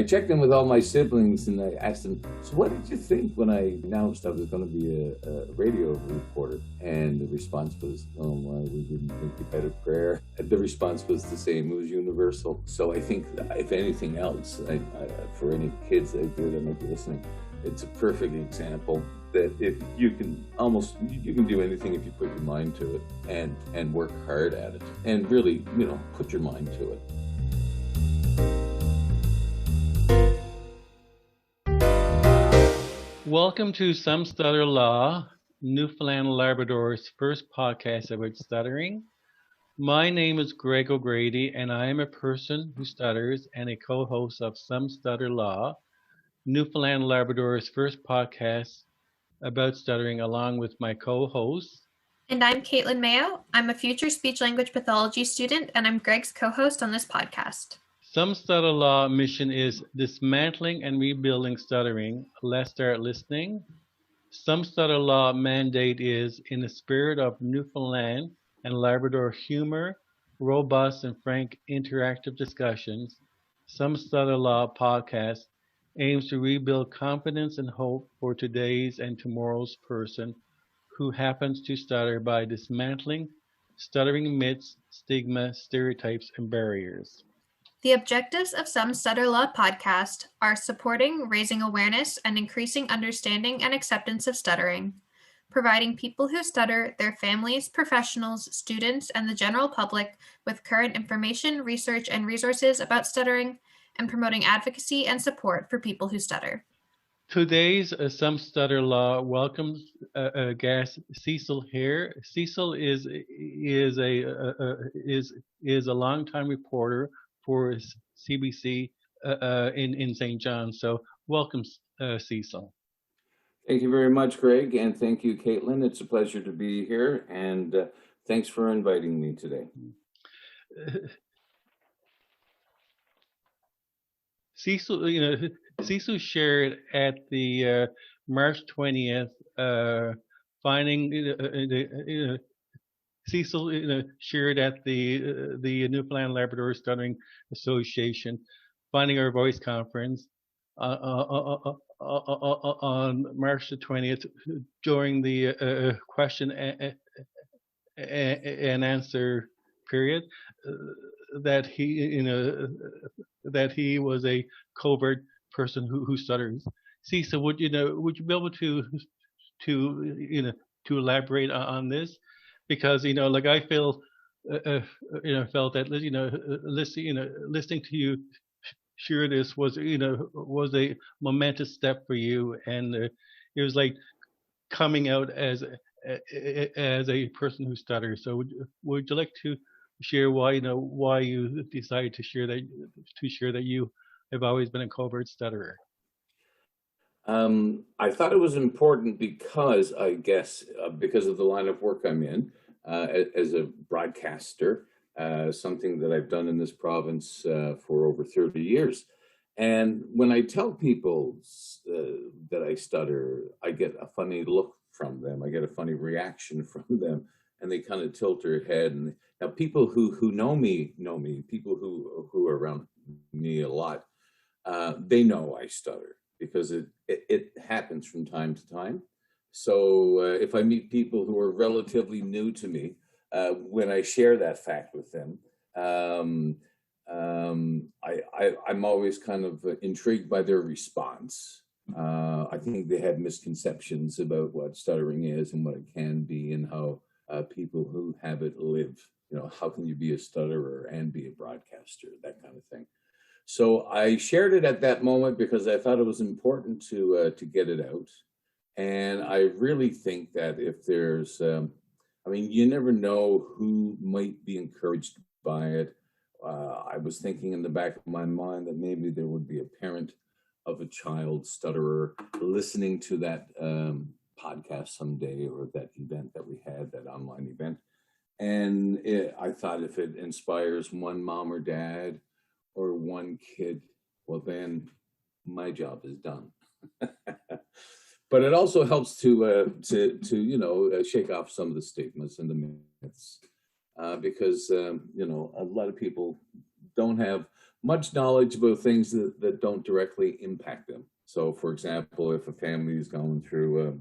I checked in with all my siblings and I asked them, so what did you think when I announced I was going to be a radio reporter? And the response was, oh, well, we didn't think you had a prayer. And the response was the same. It was universal. So I think, if anything else, for any kids out there that might be listening, it's a perfect example that if you can do anything if you put your mind to it and work hard at it and really, put your mind to it. Welcome to Some Stutter Law, Newfoundland Labrador's first podcast about stuttering. My name is Greg O'Grady, and I am a person who stutters and a co-host of Some Stutter Law, Newfoundland Labrador's first podcast about stuttering, along with my co-host. And I'm Katelyn Mayo. I'm a future speech-language pathology student, and I'm Greg's co-host on this podcast. Some Stutter Law mission is dismantling and rebuilding stuttering. Let's start listening. Some Stutter Law mandate is, in the spirit of Newfoundland and Labrador humor, robust and frank interactive discussions. Some Stutter Law podcast aims to rebuild confidence and hope for today's and tomorrow's person who happens to stutter by dismantling stuttering myths, stigma, stereotypes, and barriers. The objectives of Some Stutter Law podcast are supporting, raising awareness, and increasing understanding and acceptance of stuttering, providing people who stutter, their families, professionals, students, and the general public with current information, research, and resources about stuttering, and promoting advocacy and support for people who stutter. Today's Some Stutter Law welcomes guest Cecil Haire. Cecil is a longtime reporter for CBC in St. John. So welcome, Cecil. Thank you very much, Greg, and thank you, Katelyn. It's a pleasure to be here, and thanks for inviting me today. Cecil shared at the March 20th finding. Cecil shared at the Newfoundland Labrador Stuttering Association Finding Our Voice conference on March the 20th during the question and answer period that he was a covert person who stutters. Cecil, would you be able to elaborate on this? Because like I felt that listening to you share this was a momentous step for you, and it was like coming out as a person who stutters. So would you like to share why you decided to share that you have always been a covert stutterer? I thought it was important because because of the line of work I'm in as a broadcaster, something that I've done in this province for over 30 years. And when I tell people that I stutter, I get a funny look from them. I get a funny reaction from them, and they kind of tilt their head. And now people who know me, people who are around me a lot, they know I stutter, because it happens from time to time. So if I meet people who are relatively new to me, when I share that fact with them, I'm always kind of intrigued by their response. I think they have misconceptions about what stuttering is and what it can be, and how people who have it live. How can you be a stutterer and be a broadcaster, that kind of thing. So I shared it at that moment because I thought it was important to get it out. And I really think that if there's, you never know who might be encouraged by it. I was thinking in the back of my mind that maybe there would be a parent of a child stutterer listening to that podcast someday, or that event that we had, that online event. And I thought if it inspires one mom or dad or one kid, well, then my job is done. But it also helps to shake off some of the stigmas and the myths, because a lot of people don't have much knowledge about things that don't directly impact them. So, for example, if a family is going through,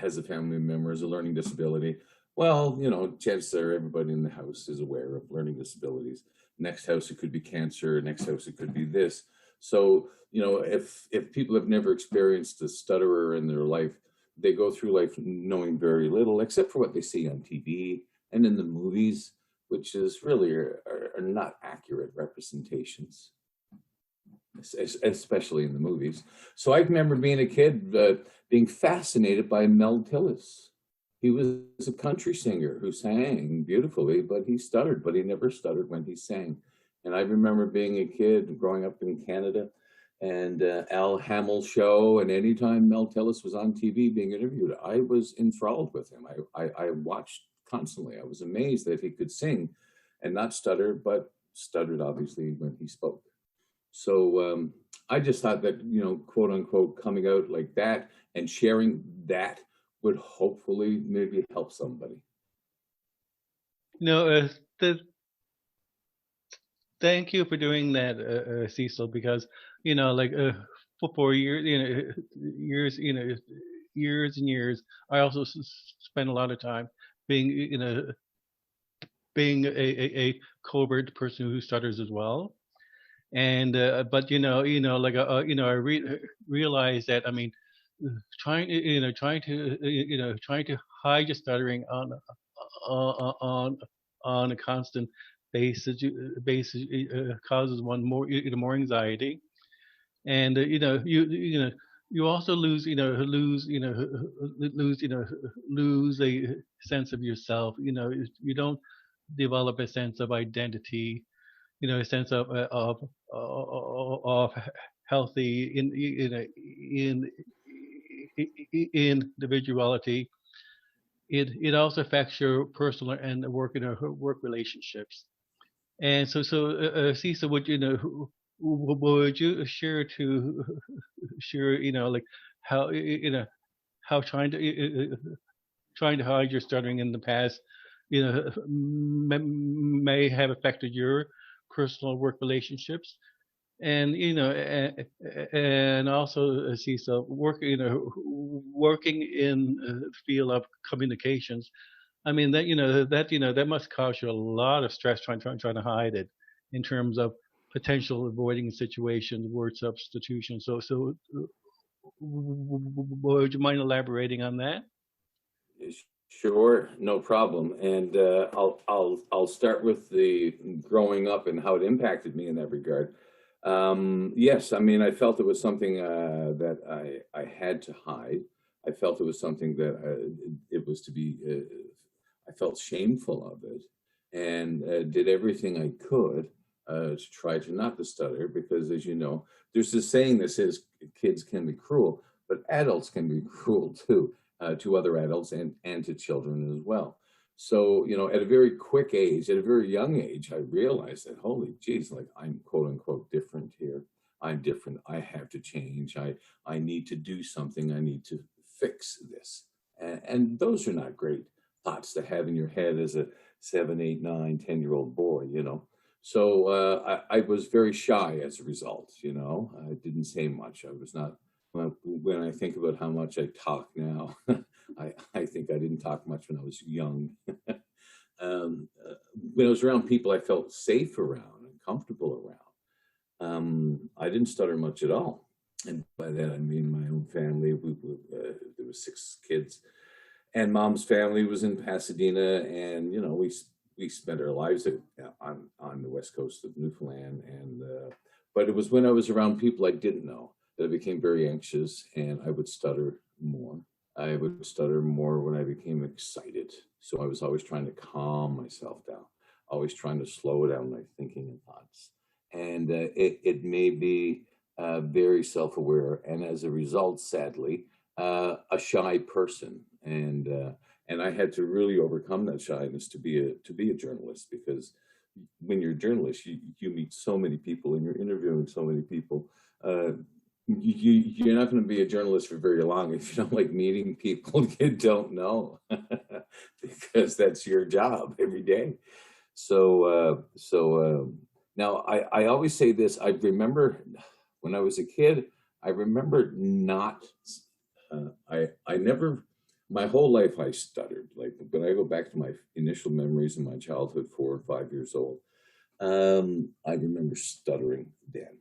has a family member as a learning disability, well, chances are everybody in the house is aware of learning disabilities. Next house, it could be cancer. Next house, it could be this. So, if people have never experienced a stutterer in their life, they go through life knowing very little, except for what they see on TV and in the movies, which is really are not accurate representations, especially in the movies. So I remember being a kid, being fascinated by Mel Tillis. He was a country singer who sang beautifully, but he stuttered, but he never stuttered when he sang. And I remember being a kid growing up in Canada, and Al Hamill's show, and anytime Mel Tillis was on TV being interviewed, I was enthralled with him. I watched constantly. I was amazed that he could sing and not stutter, but stuttered obviously when he spoke. So I just thought that, quote unquote, coming out like that and sharing that would hopefully maybe help somebody. Thank you for doing that, Cecil, because, for years, years and years, I also spent a lot of time being, a covert person who stutters as well. And, but, I realized that, I mean, trying to hide your stuttering on a constant basis causes one more anxiety, and you also lose a sense of yourself. You don't develop a sense of identity, a sense of healthy individuality. It also affects your personal and work relationships. And so Cecil, would you share how trying to hide your stuttering in the past, may have affected your personal work relationships, and and also Cecil, working in the field of communications. I mean that must cause you a lot of stress trying to hide it, in terms of potential avoiding situations, word substitution. So would you mind elaborating on that? Sure, no problem. And I'll start with the growing up and how it impacted me in that regard. Yes, I mean, I felt it was something that I had to hide. I felt it was something that it was to be. I felt shameful of it, and did everything I could to try to not to stutter, because, as you know, there's this saying that says kids can be cruel, but adults can be cruel too, to other adults and to children as well. So, at a very quick age, at a very young age, I realized that, holy geez, like, I'm quote unquote different here. I'm different. I have to change. I need to do something. I need to fix this. And those are not great thoughts to have in your head as a 7, 8, 9, 10-year-old boy, So I was very shy as a result, I didn't say much. I was not, when I think about how much I talk now, I think I didn't talk much when I was young. When I was around people I felt safe around and comfortable around, I didn't stutter much at all. And by that, I mean my own family. There was 6 kids, and Mom's family was in Pasadena, and we spent our lives on the west coast of Newfoundland. And but it was when I was around people I didn't know that I became very anxious, and I would stutter more. I would stutter more when I became excited. So I was always trying to calm myself down, always trying to slow down my thinking and thoughts. And it made me very self-aware, and as a result, sadly, a shy person. And I had to really overcome that shyness to be a journalist, because when you're a journalist, you meet so many people and you're interviewing so many people. You're not going to be a journalist for very long if you don't like meeting people you don't know, because that's your job every day. Now I always say this. I remember when I was a kid, I remember not, I never, my whole life I stuttered. Like when I go back to my initial memories in my childhood, 4 or 5 years old, I remember stuttering then.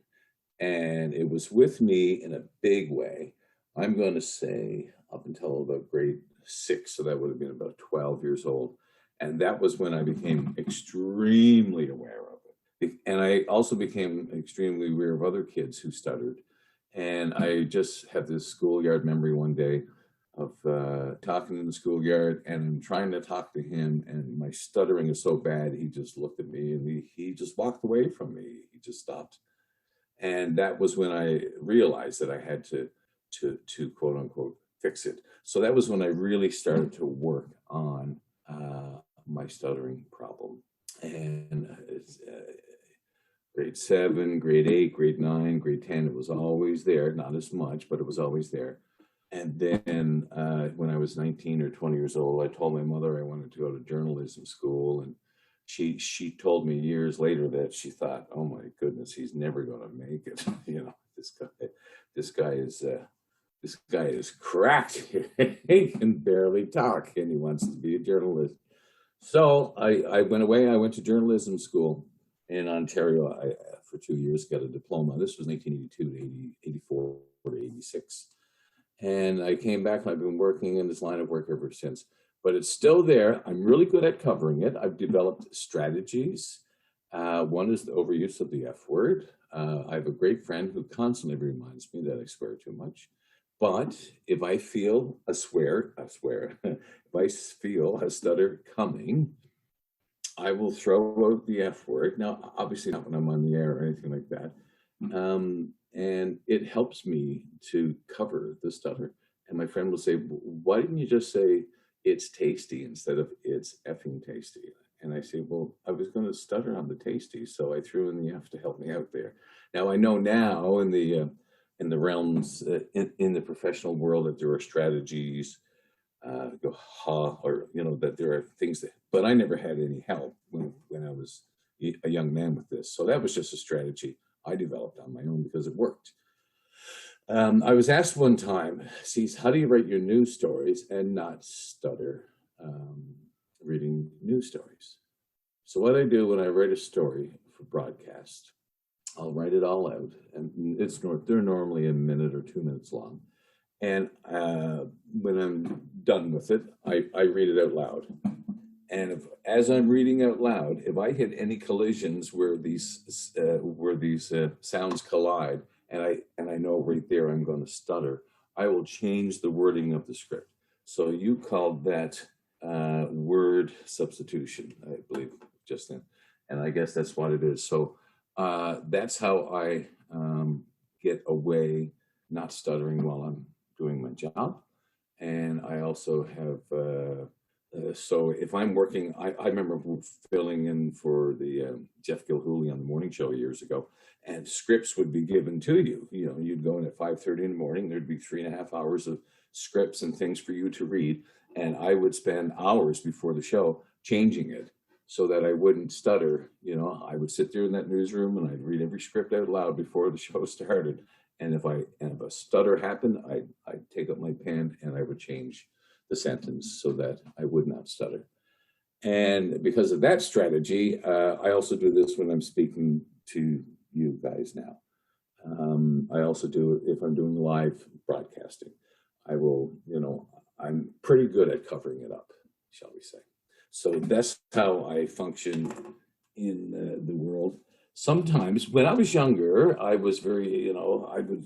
And it was with me in a big way. I'm going to say up until about grade 6, so that would have been about 12 years old. And that was when I became extremely aware of it. And I also became extremely aware of other kids who stuttered. And I just had this schoolyard memory one day of talking in the schoolyard, and I'm trying to talk to him, and my stuttering is so bad, he just looked at me and he just walked away from me. He just stopped. And that was when I realized that I had to quote unquote fix it. So that was when I really started to work on my stuttering problem. And grade 7, grade 8, grade 9, grade 10, it was always there, not as much, but it was always there. And then when I was 19 or 20 years old, I told my mother I wanted to go to journalism school. And she told me years later that she thought, oh my goodness, he's never going to make it. This guy is cracked. He can barely talk, and he wants to be a journalist. So I went away. I went to journalism school in Ontario. I for 2 years got a diploma. This was 1982 to 84 to 86. And I came back, and I've been working in this line of work ever since. But it's still there. I'm really good at covering it. I've developed strategies. One is the overuse of the F word. I have a great friend who constantly reminds me that I swear too much. But if I feel a swear, if I feel a stutter coming, I will throw out the F word. Now, obviously not when I'm on the air or anything like that. And it helps me to cover the stutter. And my friend will say, why didn't you just say it's tasty instead of it's effing tasty? And I say, well, I was going to stutter on the tasty, so I threw in the F to help me out there. Now I know now in the realms in the professional world that there are strategies, go ha, or that there are things that, but I never had any help when I was a young man with this. So that was just a strategy I developed on my own because it worked. I was asked one time, Cecil, how do you write your news stories and not stutter reading news stories? So what I do when I write a story for broadcast, I'll write it all out, and they're normally a minute or 2 minutes long. And when I'm done with it, I read it out loud. And as I'm reading out loud, if I hit any collisions where these sounds collide, and I know right there I'm going to stutter, I will change the wording of the script. So you called that word substitution, I believe, just then. And I guess that's what it is. So that's how I get away not stuttering while I'm doing my job. And I also have, so if I'm working, I remember filling in for the Jeff Gilhooly on the morning show years ago, and scripts would be given to you. You'd go in at 5:30 in the morning, there'd be 3.5 hours of scripts and things for you to read. And I would spend hours before the show changing it so that I wouldn't stutter. I would sit there in that newsroom and I'd read every script out loud before the show started. And if a stutter happened, I'd take up my pen and I would change the sentence so that I would not stutter. And because of that strategy, I also do this when I'm speaking to you guys now. I also do it if I'm doing live broadcasting. I will, I'm pretty good at covering it up, shall we say. So that's how I function in the world. Sometimes when I was younger, I was very, I would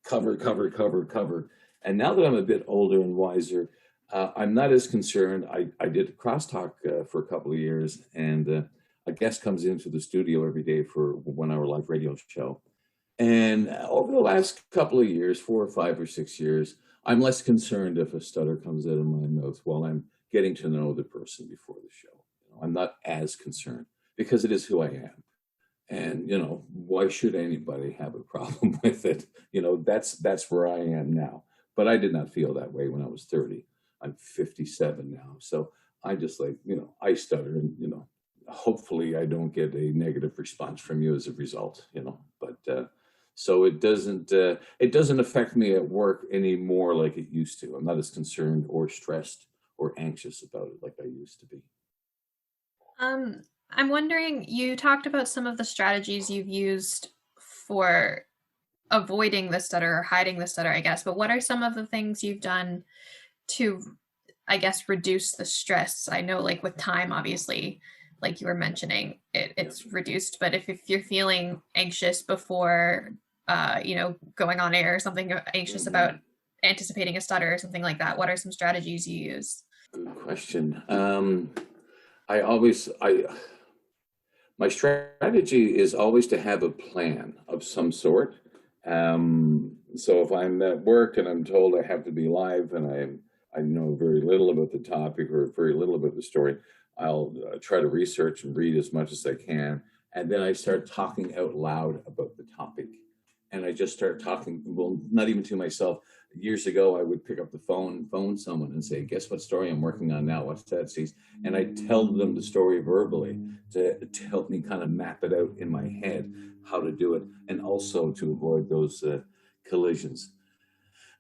cover. And now that I'm a bit older and wiser, I'm not as concerned. I did crosstalk for a couple of years, and a guest comes into the studio every day for a 1-hour live radio show. And over the last couple of years, 4 or 5 or 6 years, I'm less concerned if a stutter comes out of my mouth while I'm getting to know the person before the show. I'm not as concerned because it is who I am. And, why should anybody have a problem with it? That's where I am now. But I did not feel that way when I was 30. I'm 57 now. So I just I stutter and, hopefully I don't get a negative response from you as a result, but so it doesn't affect me at work anymore like it used to. I'm not as concerned or stressed or anxious about it like I used to be. I'm wondering, you talked about some of the strategies you've used for avoiding the stutter or hiding the stutter, I guess, but what are some of the things you've done to, I guess, reduce the stress? I know, like with time, obviously, like you were mentioning, it's reduced, but if you're feeling anxious before, going on air or something, anxious about anticipating a stutter or something like that, what are some strategies you use? Good question. My strategy is always to have a plan of some sort. So if I'm at work and I'm told I have to be live and I know very little about the topic or very little about the story, I'll try to research and read as much as I can. And then I start talking out loud about the topic. And I just start talking, well, not even to myself. Years ago, I would pick up the phone someone and say, guess what story I'm working on now? What's that, Cecil? And I tell them the story verbally to help me kind of map it out in my head, how to do it, and also to avoid those collisions.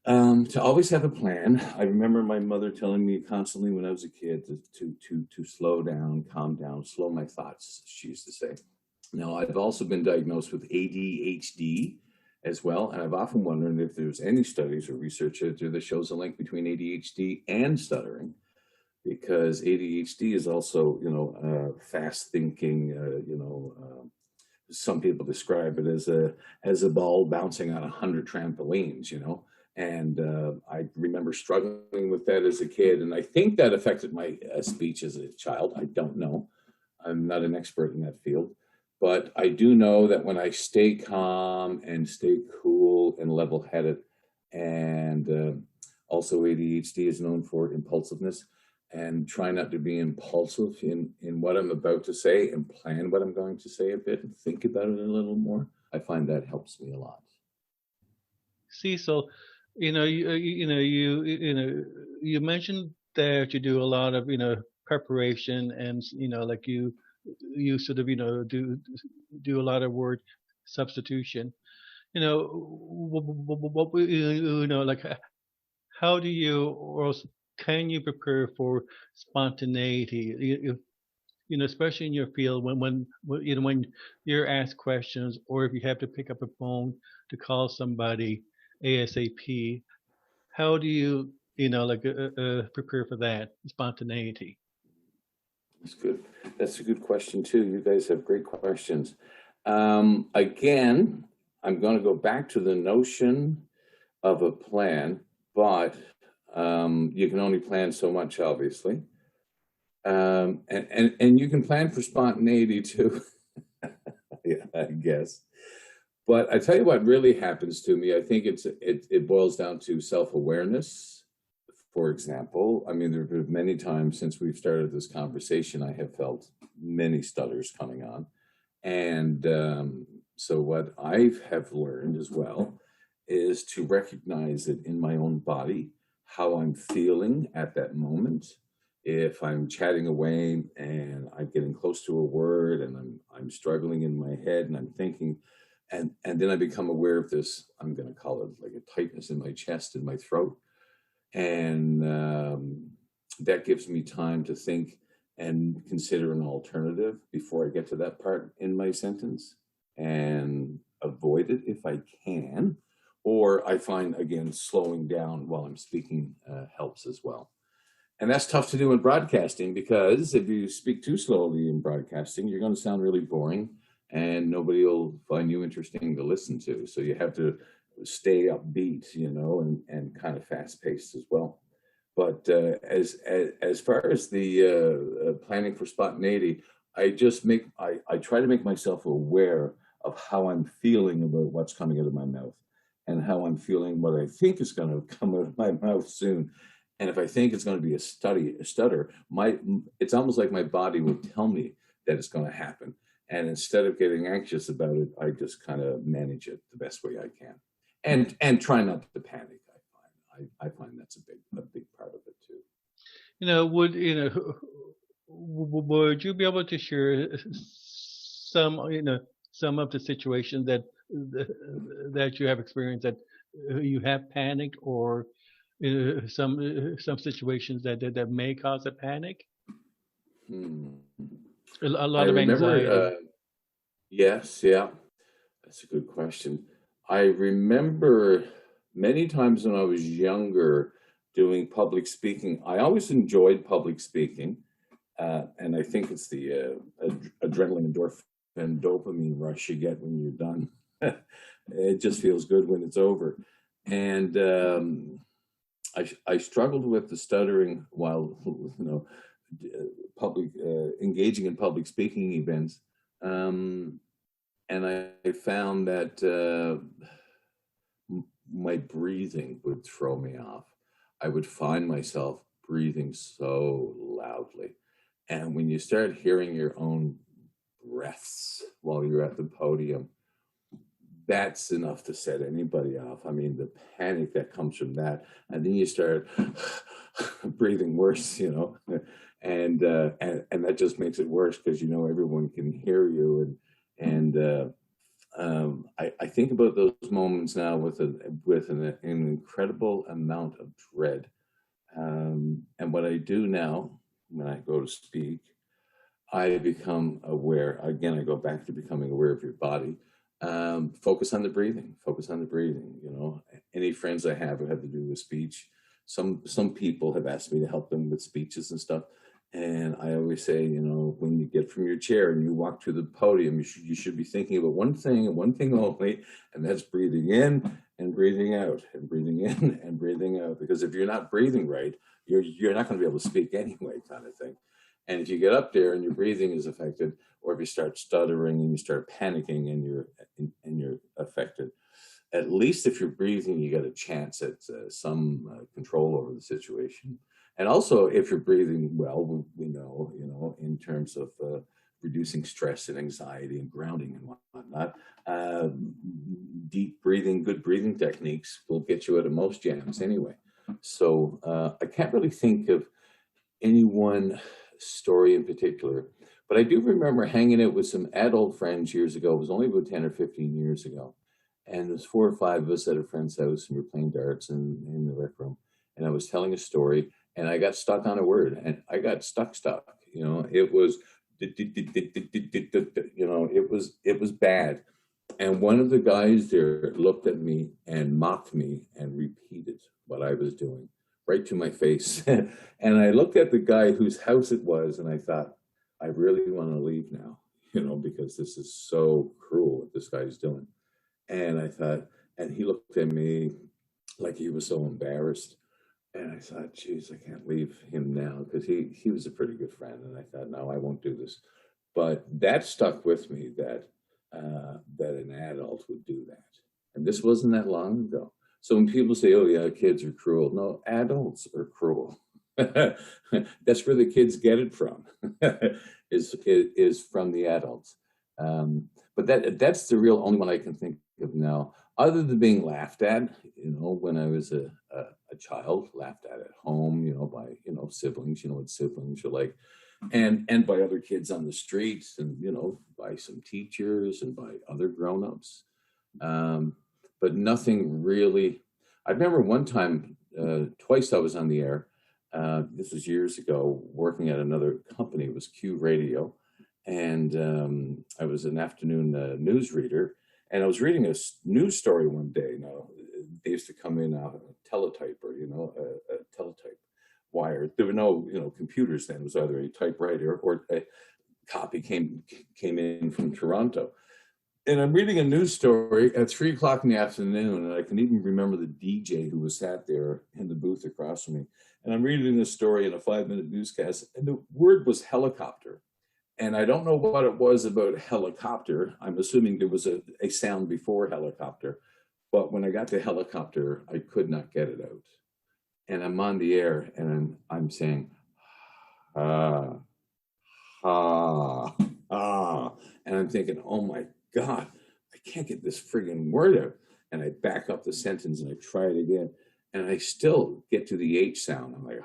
To always have a plan. I remember my mother telling me constantly when I was a kid to slow down, calm down, slow my thoughts, she used to say. Now, I've also been diagnosed with ADHD as well, and I've often wondered if there's any studies or research out there that shows a link between ADHD and stuttering, because ADHD is also, fast thinking, some people describe it as a ball bouncing on 100 trampolines, and I remember struggling with that as a kid, and I think that affected my speech as a child. I don't know. I'm not an expert in that field. But I do know that when I stay calm and stay cool and level-headed, and also ADHD is known for impulsiveness, and try not to be impulsive in what I'm about to say and plan what I'm going to say a bit and think about it a little more, I find that helps me a lot. Cecil, you mentioned that you do a lot of preparation, and like you sort of do a lot of word substitution. What like how do you, or can you prepare for spontaneity? Especially in your field when you're asked questions, or if you have to pick up a phone to call somebody ASAP. How do you prepare for that spontaneity? That's good. That's a good question too. You guys have great questions. Again, I'm going to go back to the notion of a plan, but you can only plan so much, obviously. And you can plan for spontaneity too, yeah, I guess. But I tell you what really happens to me. I think it boils down to self-awareness. For example, I mean, there have been many times since we've started this conversation, I have felt many stutters coming on. And so what I have learned as well is to recognize it in my own body, how I'm feeling at that moment. If I'm chatting away and I'm getting close to a word and I'm struggling in my head and I'm thinking, and then I become aware of this, I'm going to call it like a tightness in my chest and my throat. And that gives me time to think and consider an alternative before I get to that part in my sentence and avoid it if I can. Or I find, again, slowing down while I'm speaking helps as well. And that's tough to do in broadcasting, because if you speak too slowly in broadcasting, you're going to sound really boring and nobody will find you interesting to listen to. So you have to stay upbeat, and kind of fast paced as well. But as far as the planning for spontaneity, I try to make myself aware of how I'm feeling about what's coming out of my mouth and how I'm feeling what I think is going to come out of my mouth soon. And if I think it's going to be a stutter, it's almost like my body will tell me that it's going to happen. And instead of getting anxious about it, I just kind of manage it the best way I can. And try not to panic. I find that's a big part of it too. would you be able to share some, some of the situations that you have experienced that you have panicked, or some situations that may cause a panic, Hmm. a I lot of remember, anxiety? yes, yeah, that's a good question. I remember many times when I was younger doing public speaking. I always enjoyed public speaking, and I think it's the adrenaline, endorphin, dopamine rush you get when you're done. It just feels good when it's over. And I struggled with the stuttering while public engaging in public speaking events, um, and I found that my breathing would throw me off. I would find myself breathing so loudly, and when you start hearing your own breaths while you're at the podium, that's enough to set anybody off. I mean, the panic that comes from that, and then you start breathing worse, and that just makes it worse because everyone can hear you, and I think about those moments now with an incredible amount of dread. And what I do now when I go to speak, I become aware. Again, I go back to becoming aware of your body. Focus on the breathing. Focus on the breathing. Any friends I have who have to do with speech, some people have asked me to help them with speeches and stuff. And I always say, when you get from your chair and you walk to the podium, you should be thinking about one thing and one thing only, and that's breathing in and breathing out, and breathing in and breathing out. Because if you're not breathing right, you're not going to be able to speak anyway, kind of thing. And if you get up there and your breathing is affected, or if you start stuttering and you start panicking and you're affected, at least if you're breathing, you got a chance at some control over the situation. And also, if you're breathing well, we know, in terms of reducing stress and anxiety and grounding and whatnot, deep breathing, good breathing techniques will get you out of most jams anyway. So I can't really think of any one story in particular, but I do remember hanging out with some adult friends years ago. It was only about 10 or 15 years ago. And there's 4 or 5 of us at a friend's house, and we were playing darts in the rec room. And I was telling a story, and I got stuck on a word, and I got stuck. It was, it was bad. And one of the guys there looked at me and mocked me and repeated what I was doing right to my face. And I looked at the guy whose house it was, and I thought, I really want to leave now, because this is so cruel what this guy's doing. And I thought, and he looked at me like he was so embarrassed. And I thought, geez, I can't leave him now, because he was a pretty good friend. And I thought, no, I won't do this. But that stuck with me, that an adult would do that. And this wasn't that long ago. So when people say, oh yeah, kids are cruel, no, adults are cruel. That's where the kids get it from, is from the adults. But that's the real only one I can think of now, other than being laughed at, when I was a child, laughed at home, by, siblings, what siblings are like, and by other kids on the streets, and, by some teachers and by other grown-ups. But nothing really. I remember one time, twice I was on the air. This was years ago, working at another company. It was Q Radio. And I was an afternoon news reader, and I was reading a news story one day. Now, they used to come in on a teletype, or, a teletype wire. There were no, computers then. It was either a typewriter or a copy came in from Toronto. And I'm reading a news story at 3 o'clock in the afternoon, and I can even remember the DJ who was sat there in the booth across from me. And I'm reading this story in a 5-minute newscast, and the word was helicopter. And I don't know what it was about helicopter. I'm assuming there was a sound before helicopter. But when I got to helicopter, I could not get it out. And I'm on the air, and I'm saying, ah, ah, ah. And I'm thinking, oh my God, I can't get this friggin' word out. And I back up the sentence and I try it again. And I still get to the H sound. I'm like,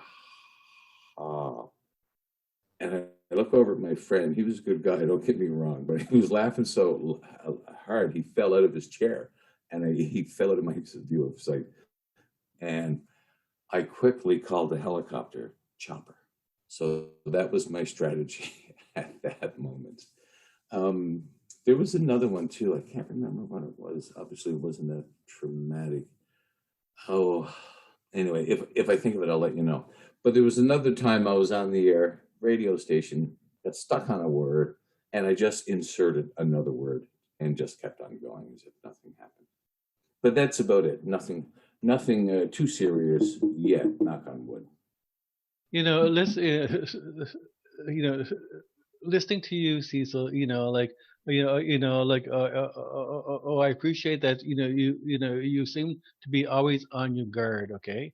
ah. And look over at my friend. He was a good guy, don't get me wrong, but he was laughing so hard he fell out of his chair, and he fell out of my view of sight. And I quickly called the helicopter chopper. So that was my strategy at that moment. There was another one too. I can't remember what it was. Obviously, it wasn't that traumatic. Oh, anyway, if I think of it, I'll let you know. But there was another time I was on the air radio station, got stuck on a word, and I just inserted another word and just kept on going as if nothing happened. But that's about it. Nothing too serious yet. Knock on wood. Listening to you, Cecil, I appreciate that. You seem to be always on your guard. Okay,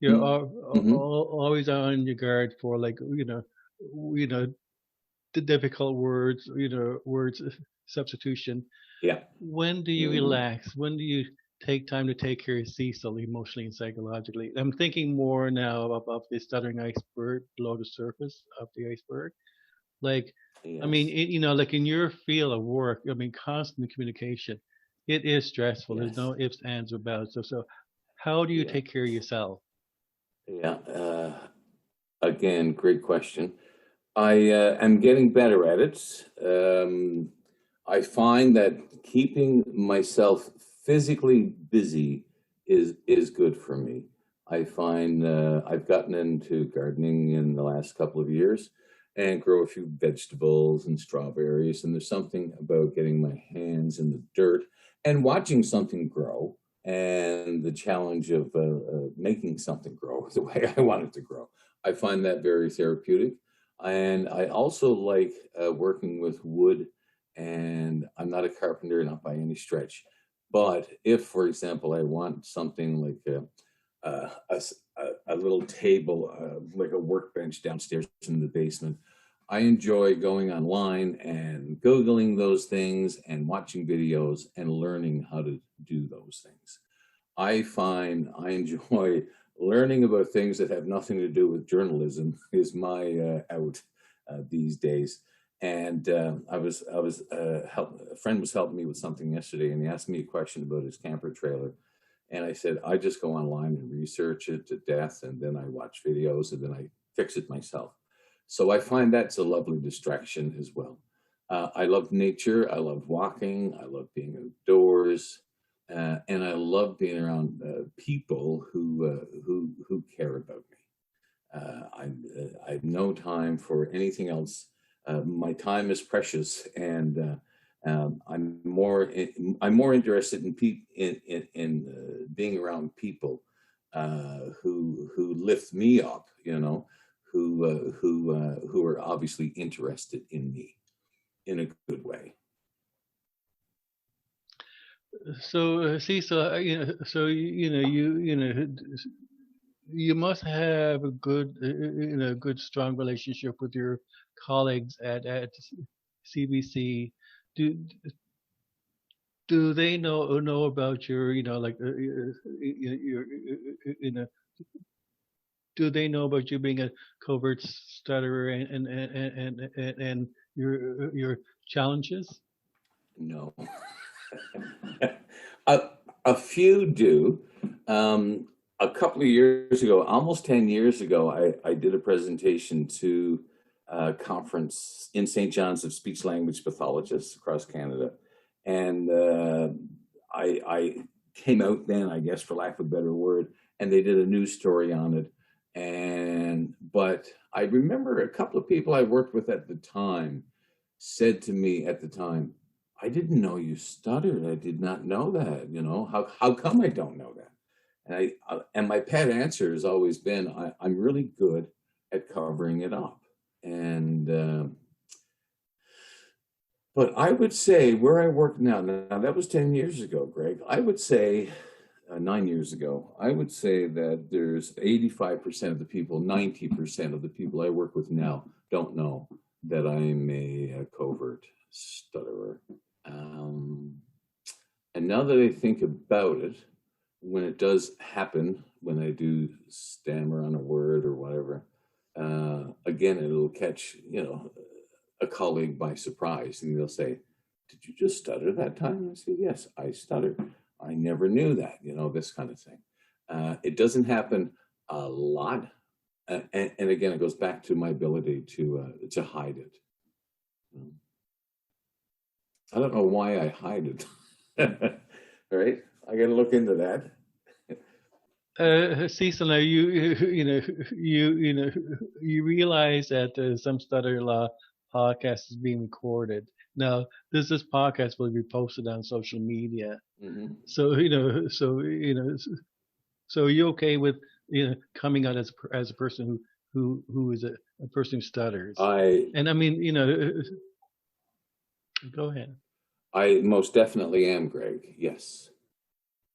you're always on your guard for the difficult words, words substitution. Yeah. When do you relax? When do you take time to take care of Cecil emotionally and psychologically? I'm thinking more now of the stuttering iceberg below the surface of the iceberg. Yes. I mean, like in your field of work, I mean, constant communication, it is stressful. Yes. There's no ifs, ands, or buts. So how do you take care of yourself? Yeah. Again, great question. I am getting better at it. I find that keeping myself physically busy is good for me. I find I've gotten into gardening in the last couple of years and grow a few vegetables and strawberries. And there's something about getting my hands in the dirt and watching something grow, and the challenge of making something grow the way I want it to grow. I find that very therapeutic. And I also like working with wood, and I'm not a carpenter, not by any stretch. But if, for example, I want something like a little table, like a workbench downstairs in the basement, I enjoy going online and Googling those things and watching videos and learning how to do those things. I find I enjoy learning about things that have nothing to do with journalism is my out these days. And a friend was helping me with something yesterday, and he asked me a question about his camper trailer. And I said, I just go online and research it to death, and then I watch videos, and then I fix it myself. So I find that's a lovely distraction as well. I love nature. I love walking. I love being outdoors. And I love being around people who care about me. I have no time for anything else. My time is precious, and I'm more interested in being around people who lift me up, who are obviously interested in me in a good way. So, Cecil, you must have a good, strong relationship with your colleagues at CBC. Do they know about your, do they know about you being a covert stutterer and your challenges? No. A few do. A couple of years ago, almost 10 years ago, I did a presentation to a conference in St. John's of speech language pathologists across Canada. And I came out then, I guess, for lack of a better word, and they did a news story on it. But I remember a couple of people I worked with at the time said to me at the time, I didn't know you stuttered. I did not know that. How come I don't know that? And my pet answer has always been, I'm really good at covering it up. But I would say where I work now that was 10 years ago, Greg. I would say 9 years ago, I would say that there's 85% of the people, 90% of the people I work with now don't know that I'm a covert stutterer. And now that I think about it, when it does happen, when I do stammer on a word or whatever, again, it'll catch, a colleague by surprise, and they'll say, "Did you just stutter that time?" I say, "Yes, I stuttered. I never knew that," this kind of thing. It doesn't happen a lot. And again, it goes back to my ability to hide it. I don't know why I hide it. Right? I got to look into that. Cecil, now you realize that some Stutter Law podcast is being recorded. Now, this podcast will be posted on social media. Mm-hmm. So are you okay with coming out as a person who is a person who stutters? And I mean, go ahead. I most definitely am, Greg. Yes.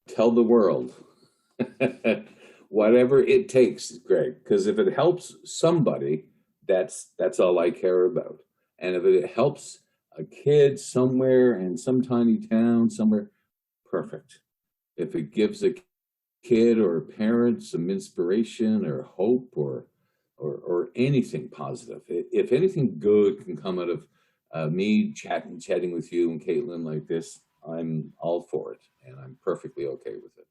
Tell the world. Whatever it takes, Greg, because if it helps somebody, that's all I care about. And if it helps a kid somewhere in some tiny town somewhere, perfect. If it gives a kid or a parent some inspiration or hope or anything positive, if anything good can come out of me chatting with you and Katelyn like this, I'm all for it, and I'm perfectly okay with it.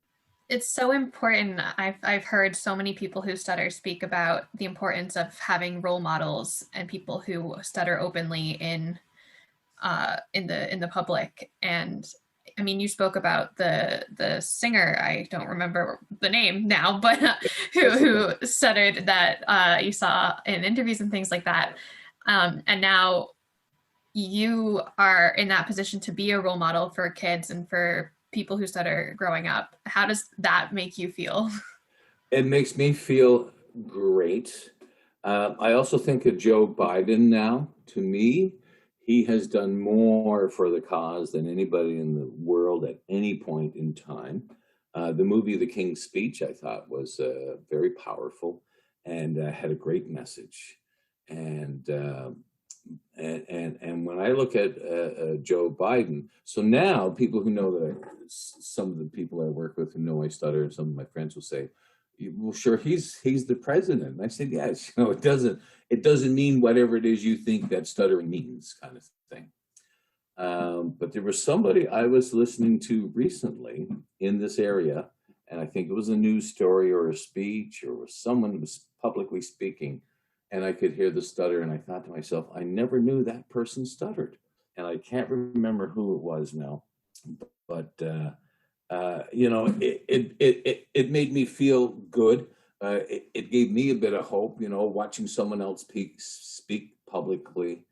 It's so important. I've heard so many people who stutter speak about the importance of having role models and people who stutter openly in the public. And I mean, you spoke about the singer, I don't remember the name now, but who stuttered that you saw in interviews and things like that. And now you are in that position to be a role model for kids and for people who stutter growing up. How does that make you feel? It makes me feel great. I also think of Joe Biden now. To me, he has done more for the cause than anybody in the world at any point in time. The movie The King's Speech, I thought, was very powerful and had a great message. And when I look at Joe Biden, so now people who know that some of the people I work with who know I stutter, and some of my friends will say, "Well, sure, he's the president." And I said, "Yes, it doesn't mean whatever it is you think that stuttering means," kind of thing. But there was somebody I was listening to recently in this area, and I think it was a news story or a speech or someone was publicly speaking. And I could hear the stutter, and I thought to myself, I never knew that person stuttered. And I can't remember who it was now, but it made me feel good. It gave me a bit of hope, watching someone else speak publicly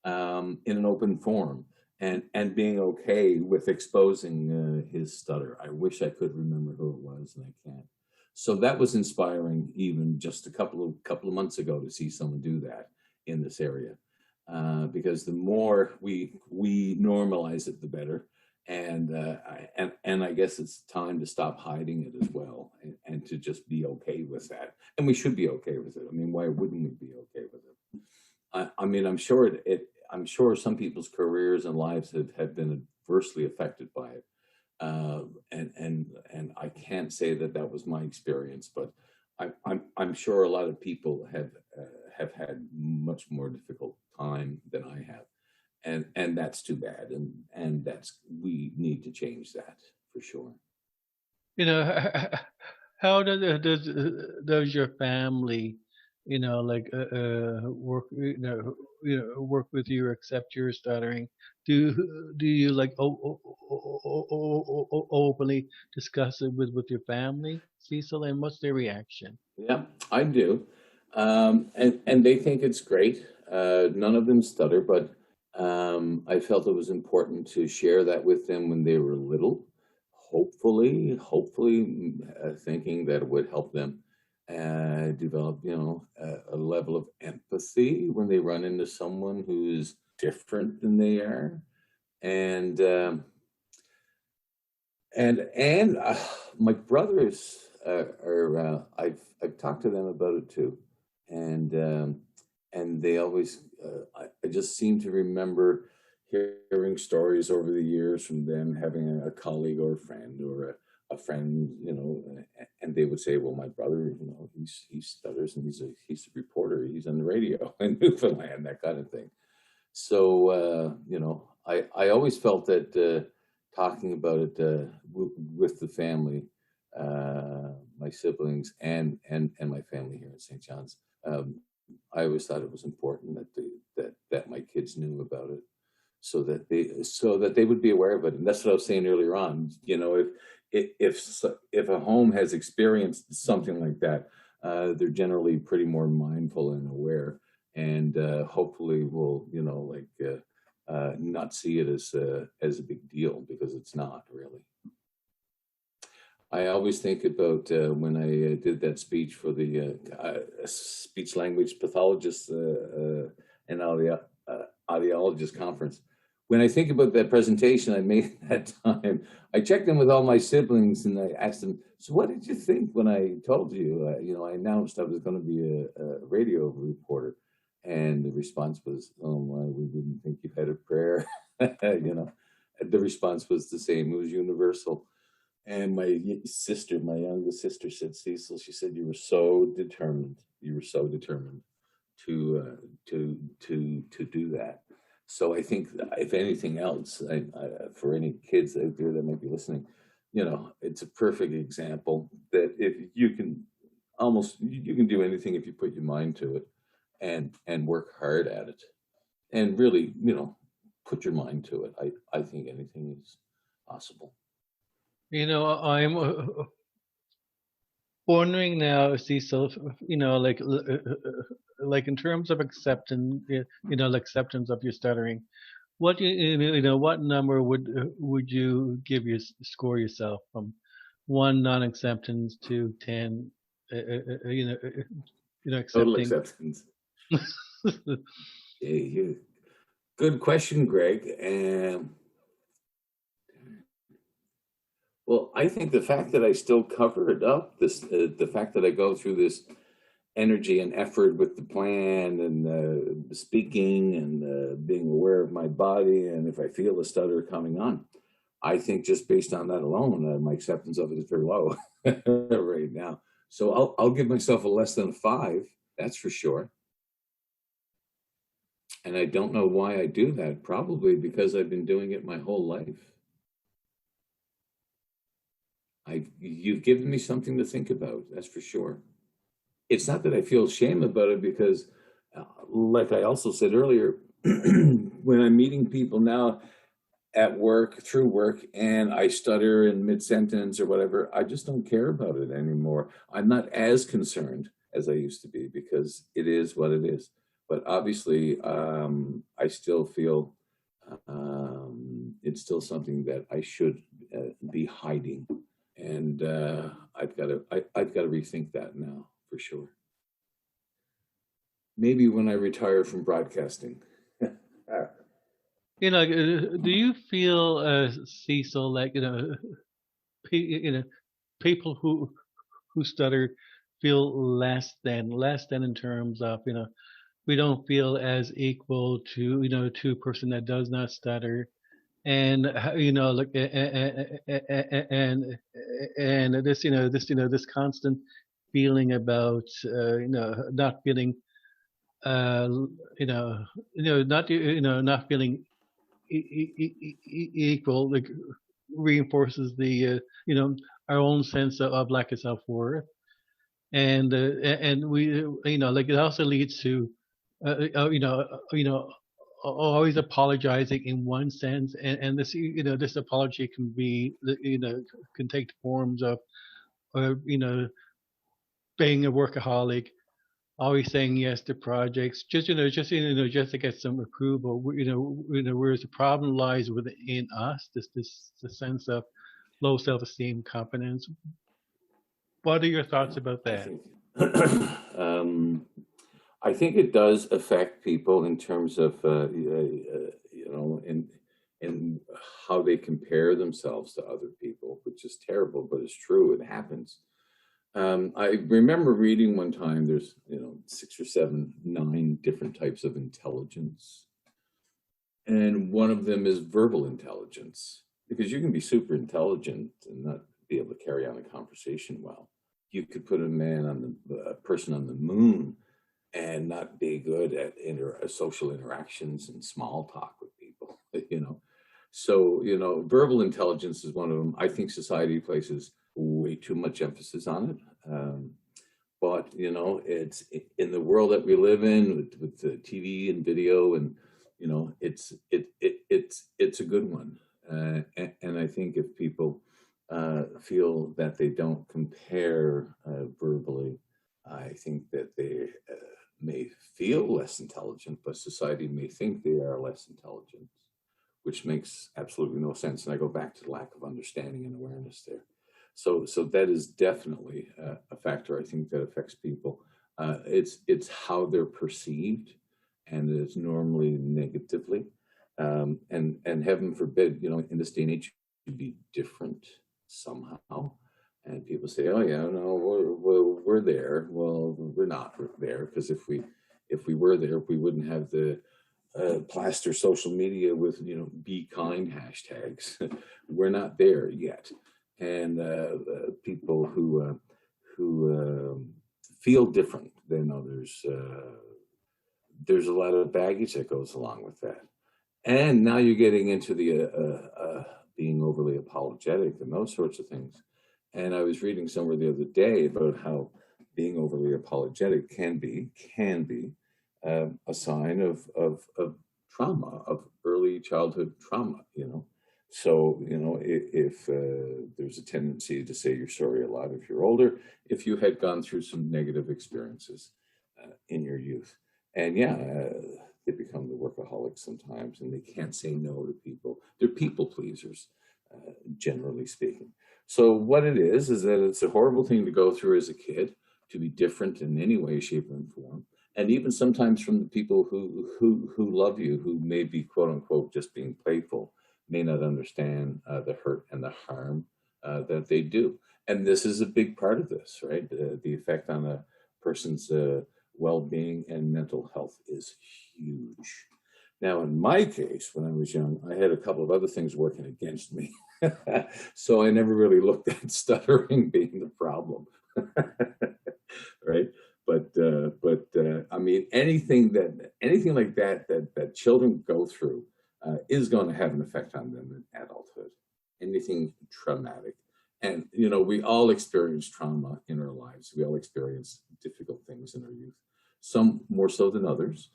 in an open forum and being okay with exposing his stutter. I wish I could remember who it was, and I can't. So that was inspiring, even just a couple of months ago, to see someone do that in this area, because the more we normalize it, the better. And I guess it's time to stop hiding it as well, and to just be okay with that. And we should be okay with it. I mean, why wouldn't we be okay with it? I mean, I'm sure some people's careers and lives have been adversely affected by it. And I can't say that was my experience, but I'm sure a lot of people have had much more difficult time than I have, and that's too bad, and we need to change that for sure. How does your family, work work with you or accept your stuttering? Do you openly discuss it with your family, Cecil, and what's their reaction? Yeah, I do, and they think it's great. None of them stutter, but I felt it was important to share that with them when they were little. Hopefully, thinking that it would help them develop, a level of empathy when they run into someone who's different than they are, and my brothers are I've talked to them about it too, and they always I just seem to remember hearing stories over the years from them having a colleague or a friend or a friend, and they would say, well, my brother, he stutters, and he's a reporter, he's on the radio in Newfoundland, that kind of thing. So, I always felt that talking about it with the family, my siblings and my family here at St. John's, I always thought it was important that my kids knew about it, so that they would be aware of it. And that's what I was saying earlier on. If a home has experienced something like that, they're generally pretty more mindful and aware, and hopefully will not see it as a big deal, because it's not really. I always think about when I did that speech for the speech language pathologists and audiologist conference. When I think about that presentation I made at that time, I checked in with all my siblings and I asked them, so what did you think when I told you, I announced I was going to be a radio reporter? And the response was, oh my, we didn't think you had a prayer. The response was the same. It was universal. And my youngest sister said, Cecil, she said, you were so determined. You were so determined to do that. So I think, if anything else, for any kids out there that might be listening, it's a perfect example that if you can do anything if you put your mind to it and work hard at it, and really, put your mind to it. I think anything is possible. I'm wondering now, Cecil, like in terms of acceptance, acceptance of your stuttering, what what number would you score yourself from 1 non-acceptance to 10? Accepting. Total acceptance. Yeah. Good question, Greg. Well, I think the fact that I still cover it up, the fact that I go through this energy and effort with the plan and speaking and being aware of my body, and if I feel a stutter coming on, I think just based on that alone, my acceptance of it is very low right now. So I'll give myself a less than a 5, that's for sure. And I don't know why I do that. Probably because I've been doing it my whole life. You've given me something to think about, that's for sure. It's not that I feel shame about it, because like I also said earlier, when I'm meeting people now at work, through work, and I stutter in mid-sentence or whatever, I just don't care about it anymore. I'm not as concerned as I used to be, because it is what it is. But obviously, I still feel it's still something that I should be hiding. And I've got to rethink that now, for sure. Maybe when I retire from broadcasting. Do you feel, Cecil, like people who stutter feel less than in terms of we don't feel as equal to to a person that does not stutter? And like and this constant feeling about not feeling not feeling equal, like reinforces the our own sense of lack of self-worth, and we like it also leads to always apologizing in one sense, and this this apology can be can take the forms of being a workaholic, always saying yes to projects, just to get some approval. Whereas the problem lies within us, this sense of low self-esteem, confidence. What are your thoughts about that? I think it does affect people in terms of, in how they compare themselves to other people, which is terrible, but it's true. It happens. I remember reading one time, there's, 6 or 7, 9 different types of intelligence. And one of them is verbal intelligence, because you can be super intelligent and not be able to carry on a conversation well. You could put a person on the moon and not be good at social interactions and small talk with people, you know. So, you know, verbal intelligence is one of them. I think society places way too much emphasis on it. But, you know, it's in the world that we live in with the TV and video, and, you know, it's a good one. And I think if people feel that they don't compare verbally, I think that they may feel less intelligent, but society may think they are less intelligent, which makes absolutely no sense. And I go back to the lack of understanding and awareness there. So that is definitely a factor, I think, that affects people. It's how they're perceived, and it's normally negatively. And heaven forbid, you know, in this day and age, to be different somehow. And people say, "Oh yeah, no, we're there." Well, we're not there, because if we were there, we wouldn't have the plaster social media with, you know, be kind hashtags. We're not there yet. And people who feel different than others, there's a lot of baggage that goes along with that. And now you're getting into the being overly apologetic and those sorts of things. And I was reading somewhere the other day about how being overly apologetic can be a sign of trauma, of early childhood trauma, you know. So, you know, if there's a tendency to say you're sorry a lot if you're older, if you had gone through some negative experiences in your youth. And yeah, they become the workaholics sometimes, and they can't say no to people. They're people pleasers, generally speaking. So what it is that it's a horrible thing to go through as a kid, to be different in any way, shape, and form. And even sometimes from the people who love you, who may be, quote unquote, just being playful, may not understand the hurt and the harm that they do. And this is a big part of this, right? The effect on a person's well-being and mental health is huge. Now, in my case, when I was young, I had a couple of other things working against me. So I never really looked at stuttering being the problem, right? But I mean, anything like that children go through is going to have an effect on them in adulthood. Anything traumatic. And, you know, we all experience trauma in our lives. We all experience difficult things in our youth, some more so than others.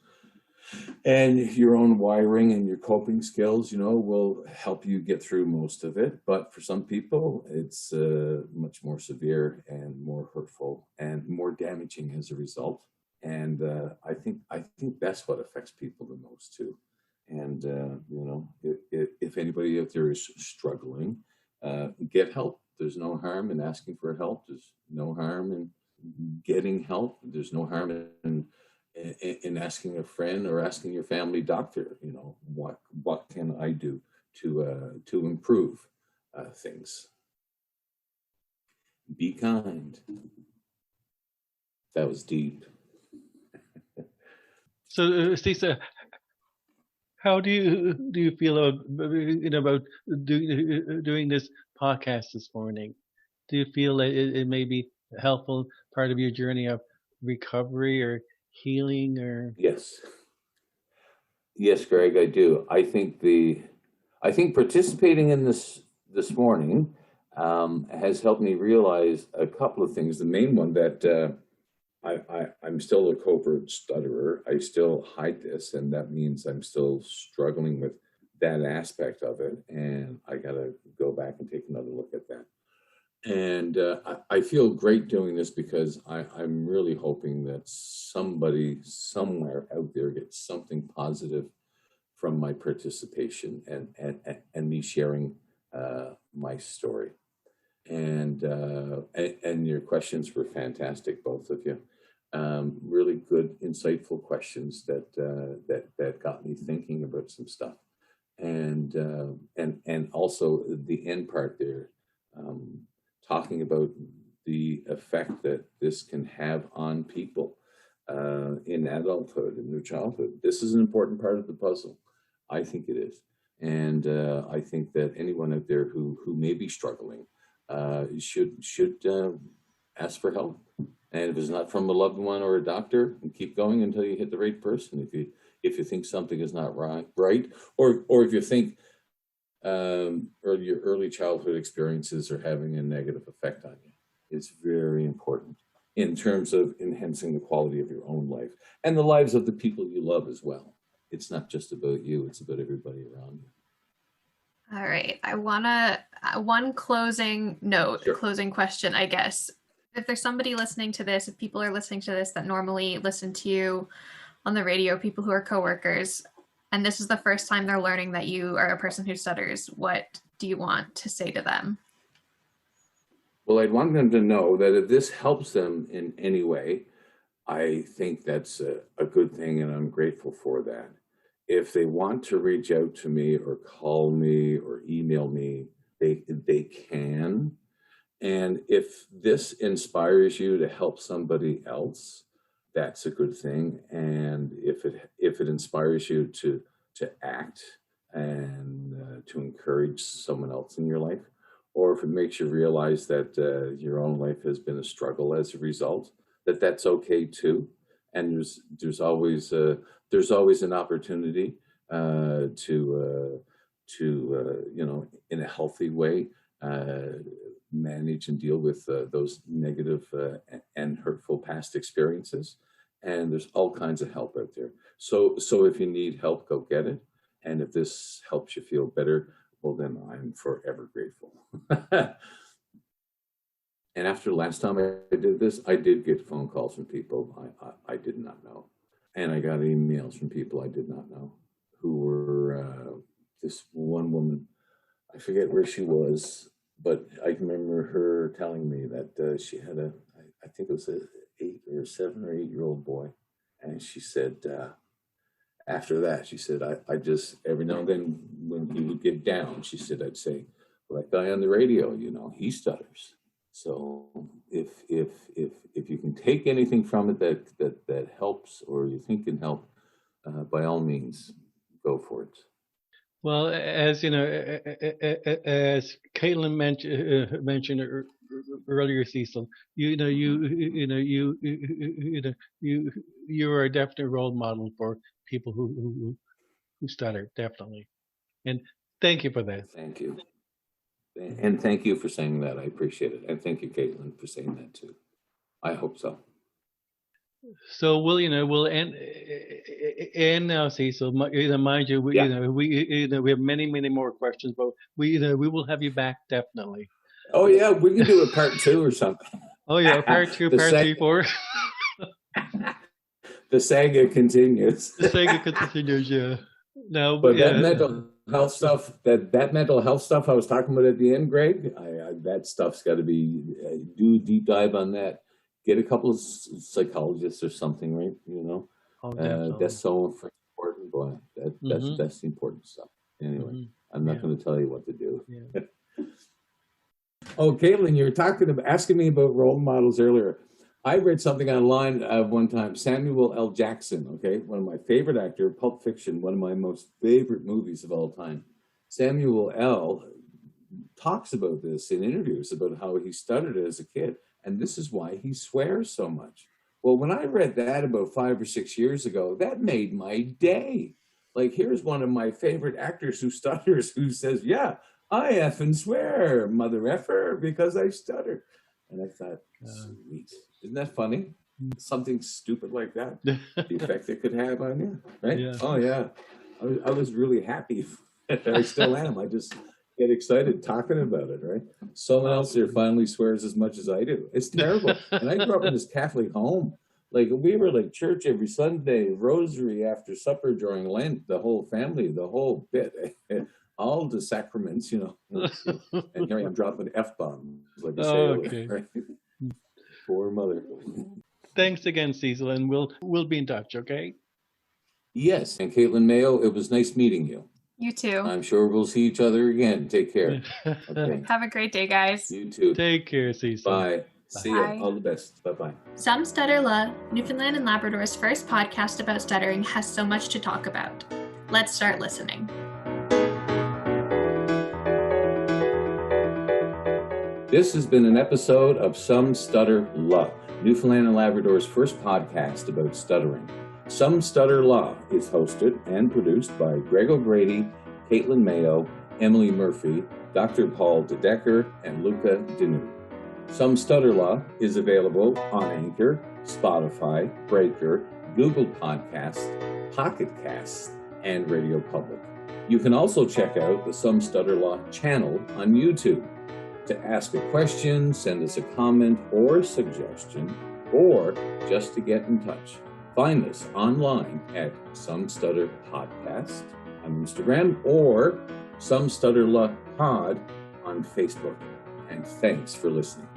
And your own wiring and your coping skills, you know, will help you get through most of it. But for some people, it's much more severe and more hurtful and more damaging as a result. And I think that's what affects people the most too. And you know, if anybody out there is struggling, get help. There's no harm in asking for help. There's no harm in getting help. There's no harm in asking a friend or asking your family doctor, you know, what can I do to improve things? Be kind. That was deep. So, Cecil, how do you feel about doing this podcast this morning? Do you feel that it may be a helpful part of your journey of recovery or healing? Or yes, Greg, I do. I think participating in this morning has helped me realize a couple of things. The main one, that I'm still a covert stutterer. I still hide this, and that means I'm still struggling with that aspect of it, and I got to go back and take another look at that. And I feel great doing this, because I'm really hoping that somebody somewhere out there gets something positive from my participation and me sharing my story. And your questions were fantastic, both of you. Really good, insightful questions that got me thinking about some stuff. And also the end part there, talking about the effect that this can have on people in adulthood, in their childhood. This is an important part of the puzzle. I think it is. And I think that anyone out there who may be struggling should ask for help. And if it's not from a loved one or a doctor, keep going until you hit the right person. If you think something is not right, or if you think your early childhood experiences are having a negative effect on you, it's very important in terms of enhancing the quality of your own life and the lives of the people you love as well. It's not just about you; it's about everybody around you. All right. I want to, one closing note, Sure. Closing question, I guess. If there's somebody listening to this, if people are listening to this that normally listen to you on the radio, people who are coworkers, and this is the first time they're learning that you are a person who stutters, what do you want to say to them? Well, I'd want them to know that if this helps them in any way, I think that's a good thing, and I'm grateful for that. If they want to reach out to me or call me or email me, they can. And if this inspires you to help somebody else, that's a good thing. And if it inspires you to act and to encourage someone else in your life, or if it makes you realize that your own life has been a struggle as a result, that's okay too. And there's always an opportunity to in a healthy way manage and deal with those negative and hurtful past experiences. And there's all kinds of help out there. So if you need help, go get it. And if this helps you feel better, well, then I'm forever grateful. And after the last time I did this, I did get phone calls from people I did not know. And I got emails from people I did not know who were this one woman, I forget where she was, but I can remember her telling me that she had I think it was an 7 or 8 year old boy. And she said, after that, she said, I just, every now and then when he would get down, she said, I'd say, well, that guy on the radio, he stutters. So if you can take anything from it that helps or you think can help, by all means, go for it. Well, as you know, as Katelyn mentioned earlier, Cecil, you are a definite role model for people who stutter, definitely. And thank you for that. Thank you. And thank you for saying that. I appreciate it. And thank you, Katelyn, for saying that too. I hope so. So we'll end now, Cecil. Mind you, we have many more questions, but we will have you back definitely. Oh yeah, we can do a part 2 or something. Oh yeah, part 2, part 3, 4. The saga continues. The saga continues, yeah. No, but that mental health stuff, that mental health stuff I was talking about at the end, Greg, that stuff's got to be do a deep dive on that. Get a couple of psychologists or something, right? That's so important, boy. That's the important stuff. Anyway, I'm not going to tell you what to do. Yeah. Oh, Katelyn, you were asking me about role models earlier. I read something online one time. Samuel L. Jackson, okay, one of my favorite actors, Pulp Fiction, one of my most favorite movies of all time. Samuel L. talks about this in interviews about how he stuttered as a kid. And this is why he swears so much. Well, when I read that about 5 or 6 years ago, that made my day. Like, here's one of my favorite actors who stutters, who says, yeah, I effing swear, mother effer, because I stutter. And I thought, sweet. Isn't that funny? Something stupid like that, the effect it could have on you, right? Yeah. Oh, yeah. I was really happy. I still am. I just get excited talking about it, right? Someone else here finally swears as much as I do. It's terrible. And I grew up in this Catholic home. Like, we were like church every Sunday, rosary after supper during Lent, the whole family, the whole bit, all the sacraments, And here I am dropping F-bombs, like a sailor, okay. Right? Poor mother. Thanks again, Cecil, and we'll be in touch, okay? Yes, and Katelyn Mayo, it was nice meeting you. You too. I'm sure we'll see each other again. Take care. Okay. Have a great day, guys. You too. Take care, Cecil. Bye. See ya. All the best. Bye-bye. Some Stutter La, Newfoundland and Labrador's first podcast about stuttering, has so much to talk about. Let's start listening. This has been an episode of Some Stutter Law, Newfoundland and Labrador's first podcast about stuttering. Some Stutter Law is hosted and produced by Greg O'Grady, Katelyn Mayo, Emily Murphy, Dr. Paul DeDecker, and Luca Denou. Some Stutter Law is available on Anchor, Spotify, Breaker, Google Podcasts, Pocket Casts, and Radio Public. You can also check out the Some Stutter Law channel on YouTube. To ask a question, send us a comment or suggestion, or just to get in touch. Find us online at Some Stutter Podcast on Instagram or Some Stutter Law Pod on Facebook. And thanks for listening.